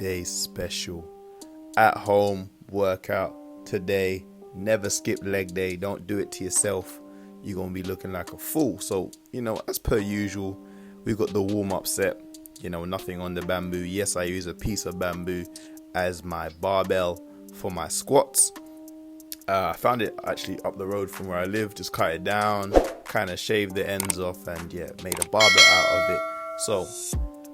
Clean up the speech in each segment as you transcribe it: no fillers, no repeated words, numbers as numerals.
day special. At home workout today. Never skip leg day. Don't do it to yourself. You're going to be looking like a fool. So, as per usual, we've got the warm-up set. Nothing on the bamboo. Yes, I use a piece of bamboo as my barbell for my squats. I found it actually up the road from where I live. Just cut it down, kind of shaved the ends off, and made a barbell out of it. So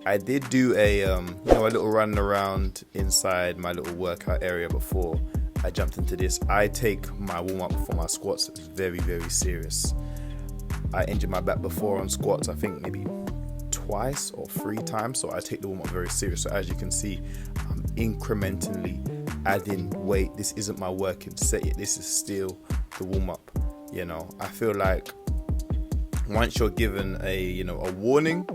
I did do a little run around inside my little workout area before I jumped into this. I take my warm-up for my squats very, very serious. I injured my back before on squats, I think maybe twice or 3 times, so I take the warm-up very serious. So as you can see, I'm incrementally adding weight. This isn't my working set yet. This is still the warm-up. I feel like once you're given a warning,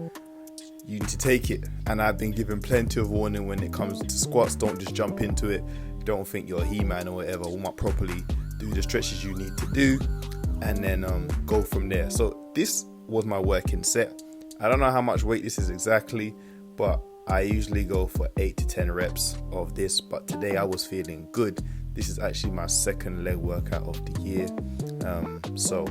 you need to take it. And I've been given plenty of warning when it comes to squats. Don't just jump into it. Don't think you're a He-Man or whatever. Warm up properly. Do the stretches you need to do, and then go from there. So this was my working set. I don't know how much weight this is exactly, but I usually go for 8 to 10 reps of this. But today I was feeling good. This is actually my second leg workout of the year. So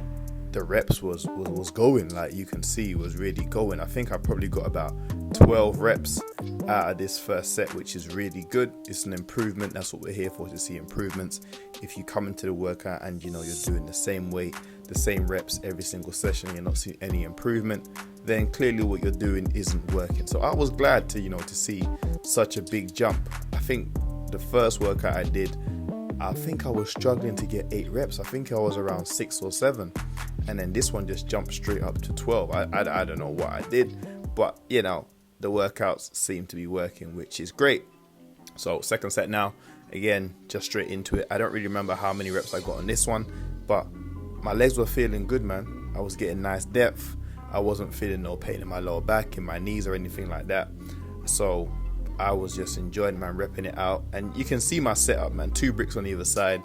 the reps was going, like you can see, was really going. I think I probably got about 12 reps out of this first set, which is really good. It's an improvement. That's what we're here for, to see improvements. If you come into the workout and you're doing the same weight, the same reps every single session, you're not seeing any improvement, then clearly what you're doing isn't working. So I was glad to see such a big jump. I think the first workout I did, I think I was struggling to get 8 reps. I think I was around 6 or 7. And then this one just jumped straight up to 12. I don't know what I did, but the workouts seem to be working, which is great. So second set now, again, just straight into it. I don't really remember how many reps I got on this one, but my legs were feeling good, man. I was getting nice depth. I wasn't feeling no pain in my lower back, in my knees or anything like that. So I was just enjoying, man, repping it out. And you can see my setup, man. 2 bricks on either side,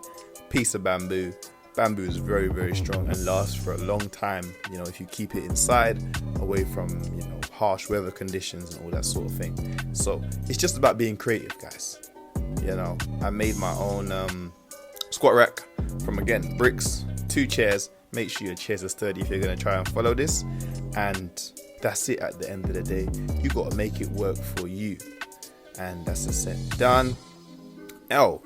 piece of bamboo. Bamboo is very, very strong and lasts for a long time, if you keep it inside, away from, harsh weather conditions and all that sort of thing. So it's just about being creative, guys. I made my own squat rack from, again, bricks, 2 chairs. Make sure your chairs are sturdy if you're going to try and follow this. And that's it at the end of the day. You got to make it work for you. And that's the set done.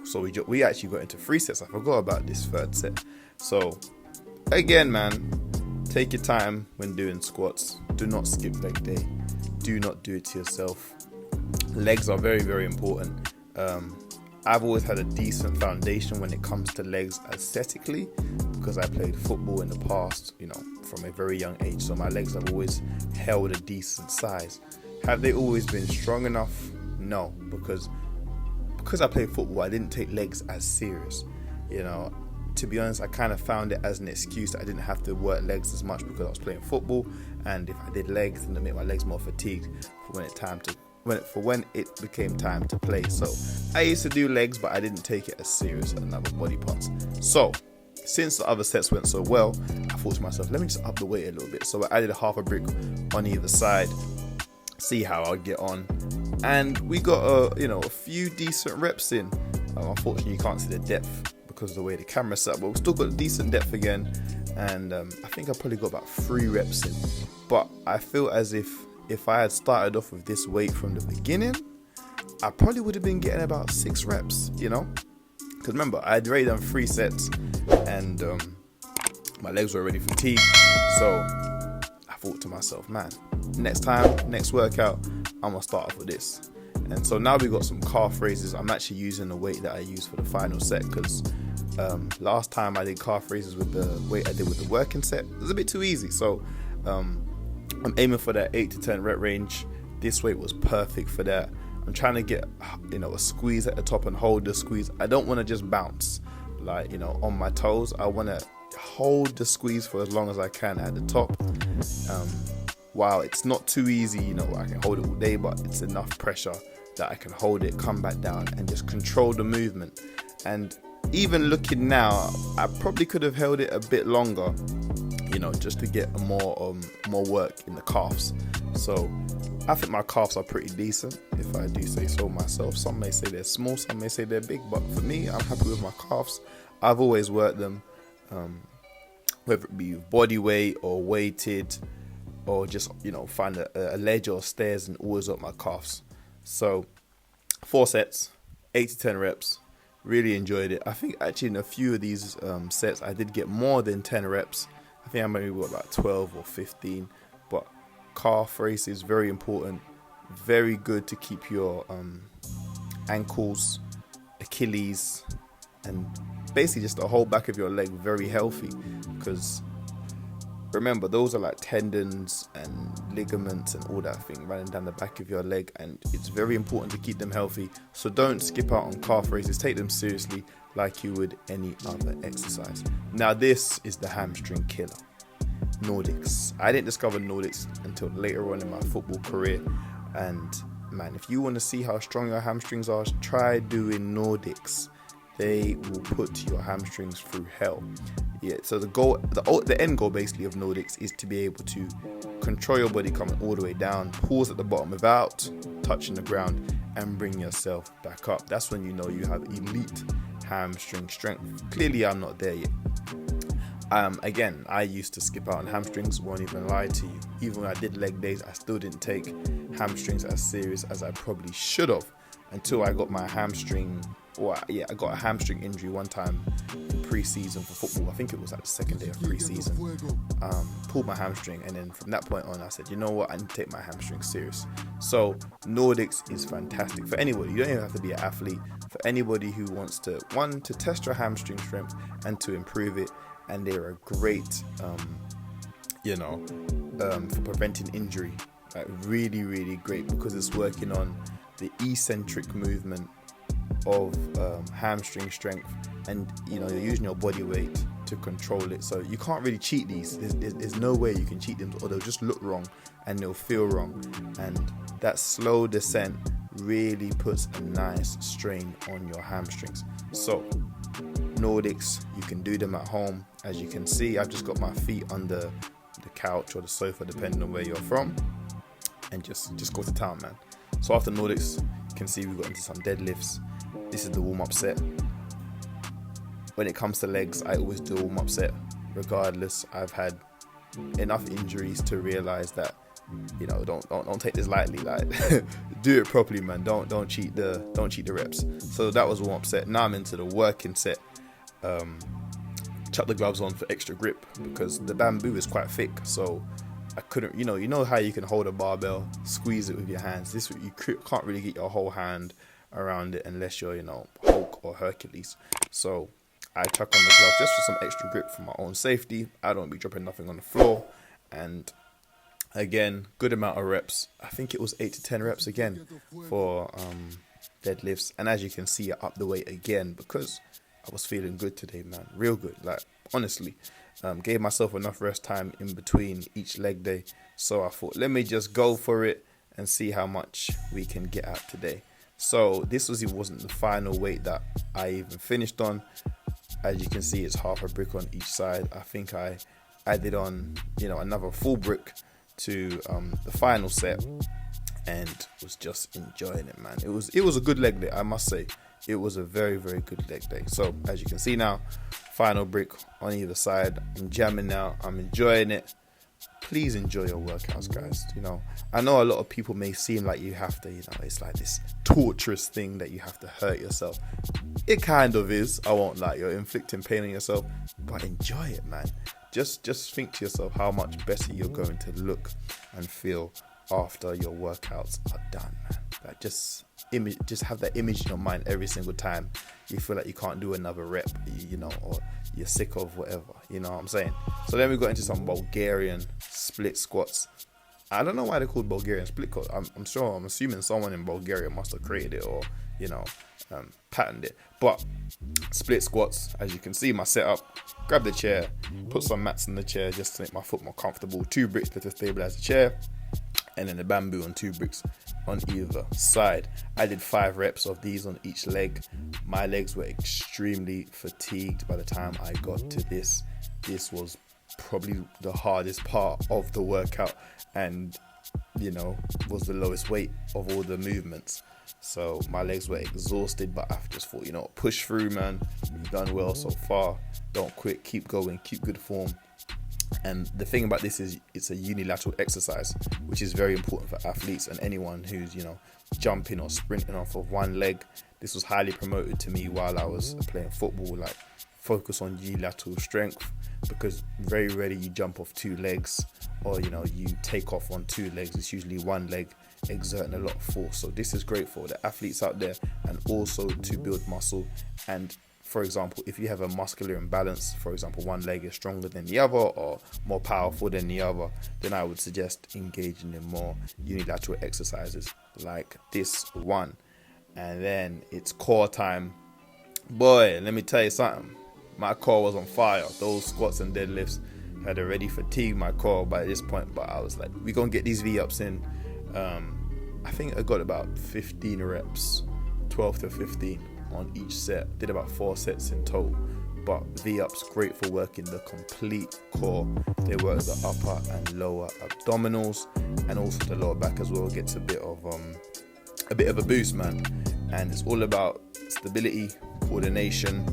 So we actually got into 3 sets. I forgot about this third set. So again, man, take your time when doing squats. Do not skip leg day. Do not do it to yourself. Legs are very, very important. I've always had a decent foundation when it comes to legs aesthetically, because I played football in the past, from a very young age. So my legs have always held a decent size. Have they always been strong enough? No, because I played football, I didn't take legs as serious. To be honest, I kind of found it as an excuse that I didn't have to work legs as much because I was playing football, and if I did legs, then it made my legs more fatigued for when it became time to play. So I used to do legs, but I didn't take it as serious as other body parts. So since the other sets went so well, I thought to myself, let me just up the weight a little bit. So I added half a brick on either side, see how I'll get on. And we got a few decent reps in. Unfortunately, you can't see the depth because of the way the camera's set up, but we still got a decent depth again. And I think I probably got about 3 reps in. But I feel as if I had started off with this weight from the beginning, I probably would have been getting about 6 reps, Because remember, I had already done 3 sets and my legs were already fatigued. So I thought to myself, man, next workout, I'm going to start off with this. And so now we got some calf raises. I'm actually using the weight that I used for the final set, because last time I did calf raises with the weight I did with the working set, it was a bit too easy. So I'm aiming for that 8 to 10 rep range. This weight was perfect for that. I'm trying to get a squeeze at the top and hold the squeeze. I don't want to just bounce on my toes. I want to hold the squeeze for as long as I can at the top. While it's not too easy, I can hold it all day, but it's enough pressure that I can hold it, come back down and just control the movement. And even looking now, I probably could have held it a bit longer, just to get more work in the calves. So I think my calves are pretty decent, if I do say so myself. Some may say they're small, some may say they're big, but for me, I'm happy with my calves. I've always worked them, whether it be body weight or weighted, or just, find a ledge or stairs and always up my calves. So 4 sets, 8 to 10 reps. Really enjoyed it. I think actually in a few of these sets, I did get more than 10 reps. I think I maybe got like 12 or 15, but calf raise is very important. Very good to keep your ankles, Achilles, and basically just the whole back of your leg very healthy, because remember, those are like tendons and ligaments and all that thing running down the back of your leg, and it's very important to keep them healthy. So don't skip out on calf raises. Take them seriously like you would any other exercise. Now this is the hamstring killer, Nordics. I didn't discover Nordics until later on in my football career, and man, if you want to see how strong your hamstrings are, try doing Nordics. They will put your hamstrings through hell. Yeah, so the end goal basically of Nordics is to be able to control your body coming all the way down, pause at the bottom without touching the ground, and bring yourself back up. That's when you know you have elite hamstring strength. Clearly, I'm not there yet. Again, I used to skip out on hamstrings, won't even lie to you. Even when I did leg days, I still didn't take hamstrings as serious as I probably should have, until I got my hamstring, I got a hamstring injury one time in pre-season for football. I think it was like the second day of pre-season. Pulled my hamstring, and then from that point on, I said, you know what, I need to take my hamstring serious. So Nordics is fantastic for anybody. You don't even have to be an athlete. For anybody who wants to, one, to test your hamstring strength and to improve it, and they're a great, for preventing injury. Like really, really great, because it's working on the eccentric movement of hamstring strength, and you're using your body weight to control it. So you can't really cheat these. There's no way you can cheat them, or they'll just look wrong and they'll feel wrong. And that slow descent really puts a nice strain on your hamstrings. So Nordics, you can do them at home. As you can see, I've just got my feet under the couch or the sofa, depending on where you're from, and just go to town, man. So after Nordics, you can see we got into some deadlifts. This is the warm-up set. When it comes to legs, I always do a warm-up set. Regardless, I've had enough injuries to realize that, don't take this lightly. Like, do it properly, man. Don't cheat the reps. So that was a warm-up set. Now I'm into the working set. Chuck the gloves on for extra grip, because the bamboo is quite thick. So I couldn't, you know how you can hold a barbell, squeeze it with your hands. This, you can't really get your whole hand around it unless you're, Hulk or Hercules. So I chuck on the gloves just for some extra grip for my own safety. I don't be dropping nothing on the floor. And again, good amount of reps. I think it was 8 to 10 reps again for deadlifts. And as you can see, I upped the weight again because I was feeling good today, man. Real good. Like, honestly. Gave myself enough rest time in between each leg day. So I thought, let me just go for it and see how much we can get out today. So this wasn't the final weight that I even finished on. As you can see, it's half a brick on each side. I think I added on, another full brick to the final set, and was just enjoying it, man. It was a good leg day, I must say. It was a very, very good leg day. So as you can see now, final brick on either side. I'm jamming now. I'm enjoying it. Please enjoy your workouts, guys. I know a lot of people may seem like you have to, it's like this torturous thing that you have to hurt yourself. It kind of is. I won't lie. You're inflicting pain on yourself, but enjoy it, man. Just think to yourself how much better you're going to look and feel after your workouts are done, man. Like, just have that image in your mind every single time you feel like you can't do another rep, or you're sick of whatever, you know what I'm saying? So then we got into some Bulgarian split squats. I don't know why they're called Bulgarian split squats. I'm assuming someone in Bulgaria must have created it or, patented it. But split squats, as you can see, my setup, grab the chair, put some mats in the chair just to make my foot more comfortable, 2 bricks to stabilize the chair, and then the bamboo on 2 bricks on either side. I did 5 reps of these on each leg. My legs were extremely fatigued by the time I got to this. This was probably the hardest part of the workout, and was the lowest weight of all the movements. So my legs were exhausted, but I just thought, push through, man. You've done well so far. Don't quit. Keep going. Keep good form. And the thing about this is it's a unilateral exercise, which is very important for athletes and anyone who's, jumping or sprinting off of one leg. This was highly promoted to me while I was playing football, like focus on unilateral strength, because very rarely you jump off two legs or, you take off on two legs. It's usually one leg exerting a lot of force. So this is great for the athletes out there, and also to build muscle. And for example, if you have a muscular imbalance, for example, one leg is stronger than the other or more powerful than the other, then I would suggest engaging in more unilateral exercises like this one. And then it's core time. Boy, let me tell you something. My core was on fire. Those squats and deadlifts had already fatigued my core by this point, but I was like, we're going to get these V-ups in. I think I got about 15 reps, 12 to 15 on each set. Did about 4 sets in total. But V-ups, great for working the complete core. They work the upper and lower abdominals, and also the lower back as well. Gets a bit of a boost, man. And it's all about stability, coordination,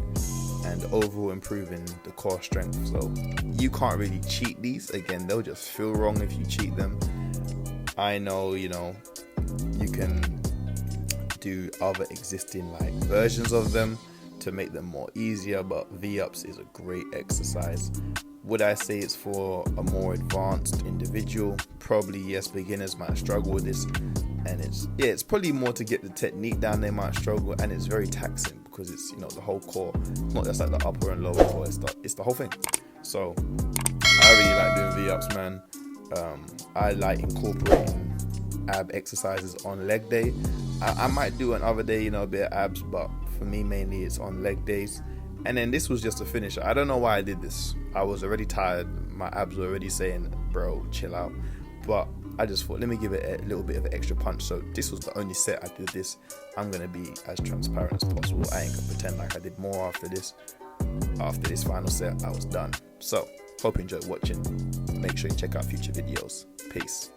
and overall improving the core strength. So you can't really cheat these. Again, they'll just feel wrong if you cheat them. I know, you can do other existing versions of them to make them more easier, but V-ups is a great exercise. Would I say it's for a more advanced individual? Probably yes. Beginners might struggle with this, and it's probably more to get the technique down. They might struggle, and it's very taxing because it's the whole core. It's not just like the upper and lower core. It's the whole thing. So I really like doing V-ups, man. I like incorporating ab exercises on leg day. I might do another day, a bit of abs, but for me mainly it's on leg days. And then this was just a finisher. I don't know why I did this. I was already tired. My abs were already saying, bro, chill out. But I just thought, let me give it a little bit of an extra punch. So this was the only set I did this. I'm going to be as transparent as possible. I ain't going to pretend like I did more after this. After this final set, I was done. So hope you enjoyed watching. Make sure you check out future videos. Peace.